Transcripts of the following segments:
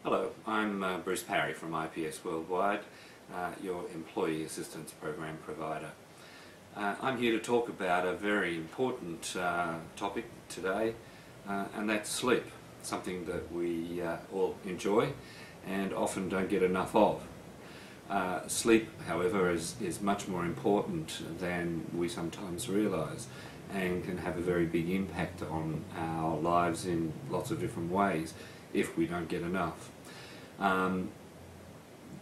Hello, I'm Bruce Parry from IPS Worldwide, your Employee Assistance Program provider. I'm here to talk about a very important topic today, and that's sleep, something that we all enjoy and often don't get enough of. Sleep, however, is much more important than we sometimes realise and can have a very big impact on our lives in lots of different ways if we don't get enough.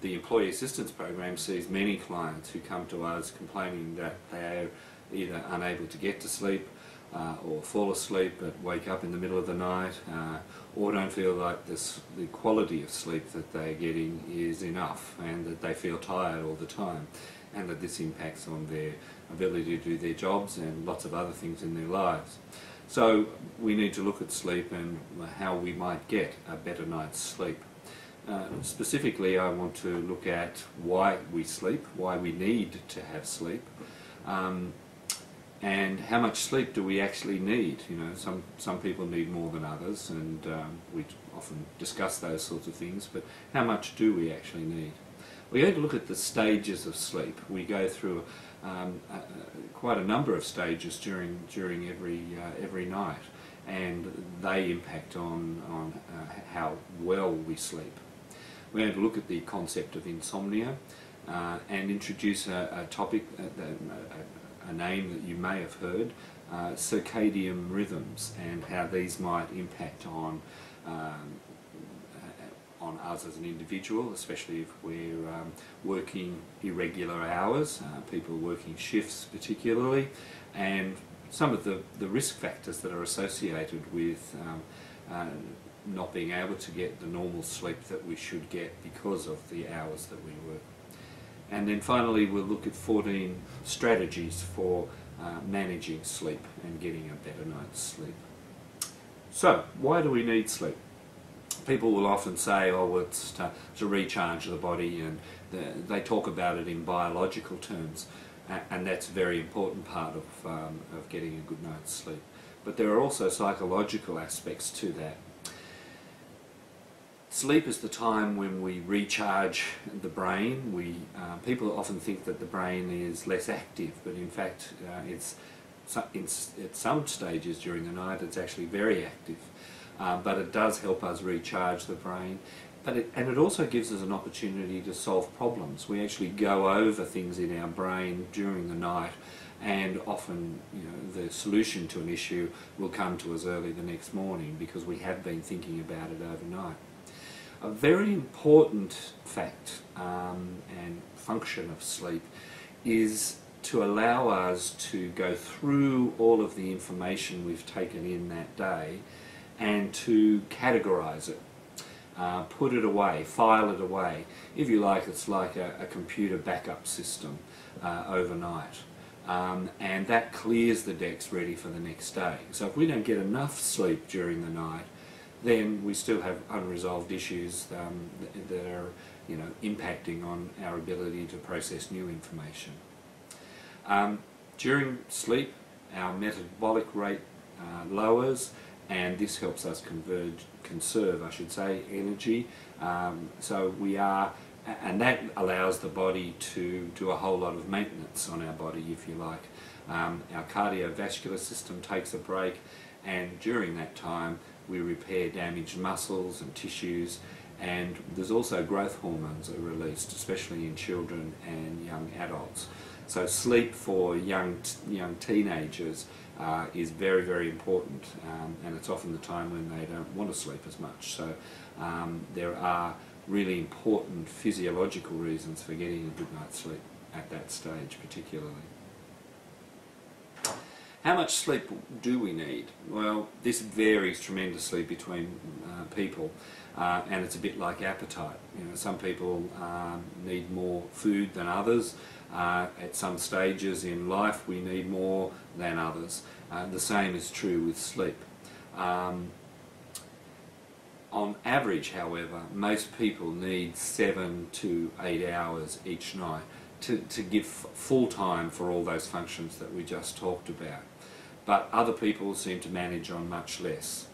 The Employee Assistance Program sees many clients who come to us complaining that they're either unable to get to sleep or fall asleep but wake up in the middle of the night or don't feel like the quality of sleep that they're getting is enough, and that they feel tired all the time, and that this impacts on their ability to do their jobs and lots of other things in their lives. So we need to look at sleep and how we might get a better night's sleep. Specifically, I want to look at why we sleep, why we need to have sleep, and how much sleep do we actually need. You know, some people need more than others, and we often discuss those sorts of things, but how much do we actually need? We're going to look at the stages of sleep. We go through quite a number of stages during every night, and they impact on how well we sleep. We're going to look at the concept of insomnia and introduce a topic, a name that you may have heard, circadian rhythms, and how these might impact on us as an individual, especially if we're working irregular hours, people working shifts particularly, and some of the risk factors that are associated with not being able to get the normal sleep that we should get because of the hours that we work. And then finally we'll look at 14 strategies for managing sleep and getting a better night's sleep. So, why do we need sleep? People will often say, oh, well, it's to recharge the body, and they talk about it in biological terms, and that's a very important part of getting a good night's sleep. But there are also psychological aspects to that. Sleep is the time when we recharge the brain. People often think that the brain is less active, but in fact at some stages during the night it's actually very active. But it does help us recharge the brain, and it also gives us an opportunity to solve problems. We actually go over things in our brain during the night, and often, you know, the solution to an issue will come to us early the next morning because we have been thinking about it overnight. A very important fact and function of sleep is to allow us to go through all of the information we've taken in that day and to categorize it, put it away, file it away. If you like, it's like a computer backup system overnight. And that clears the decks ready for the next day. So if we don't get enough sleep during the night, then we still have unresolved issues that are, you know, impacting on our ability to process new information. During sleep, our metabolic rate lowers, and this helps us conserve, I should say, energy. So we are, and that allows the body to do a whole lot of maintenance on our body, if you like. Our cardiovascular system takes a break, and during that time we repair damaged muscles and tissues, and there's also growth hormones that are released, especially in children and young adults. So sleep for young teenagers is very, very important, and it's often the time when they don't want to sleep as much. So there are really important physiological reasons for getting a good night's sleep at that stage particularly. How much sleep do we need? Well, this varies tremendously between people, and it's a bit like appetite. You know, some people need more food than others. At some stages in life we need more than others. The same is true with sleep. On average, however, most people need 7 to 8 hours each night to give full time for all those functions that we just talked about. But other people seem to manage on much less.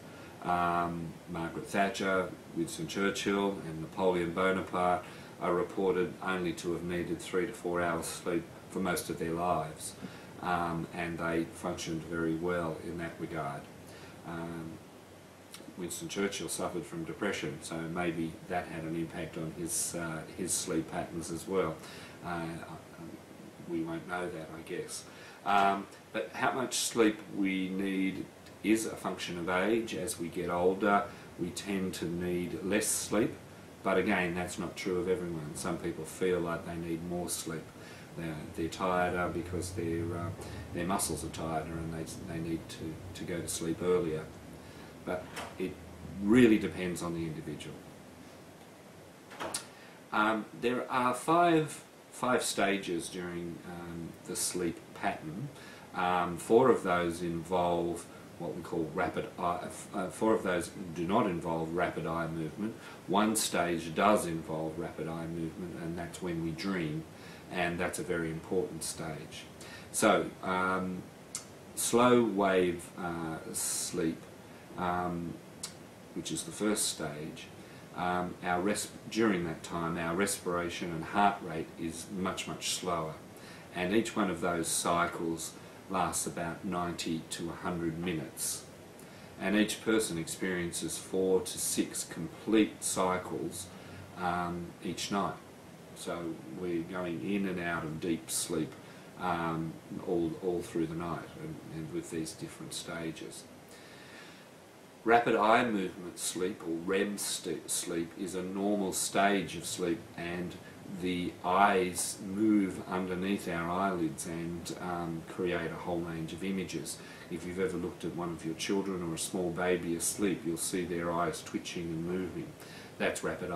Margaret Thatcher, Winston Churchill and Napoleon Bonaparte are reported only to have needed 3 to 4 hours sleep for most of their lives, and they functioned very well in that regard. Winston Churchill suffered from depression, so maybe that had an impact on his sleep patterns as well. We won't know that, I guess. But how much sleep we need is a function of age. As we get older, we tend to need less sleep, but again, that's not true of everyone. Some people feel like they need more sleep. They're tireder because their muscles are tireder and they need to go to sleep earlier. But it really depends on the individual. There are five stages during the sleep pattern. 4 of those involve what we call rapid eye. 4 of those do not involve rapid eye movement. 1 stage does involve rapid eye movement, and that's when we dream, and that's a very important stage. So, slow wave sleep, which is the first stage, during that time our respiration and heart rate is much slower, and each one of those cycles lasts about 90 to 100 minutes, and each person experiences 4 to 6 complete cycles each night. So we're going in and out of deep sleep all through the night, and with these different stages. Rapid eye movement sleep, or REM sleep, is a normal stage of sleep, and the eyes move underneath our eyelids and create a whole range of images. If you've ever looked at one of your children or a small baby asleep, you'll see their eyes twitching and moving. That's rapid eye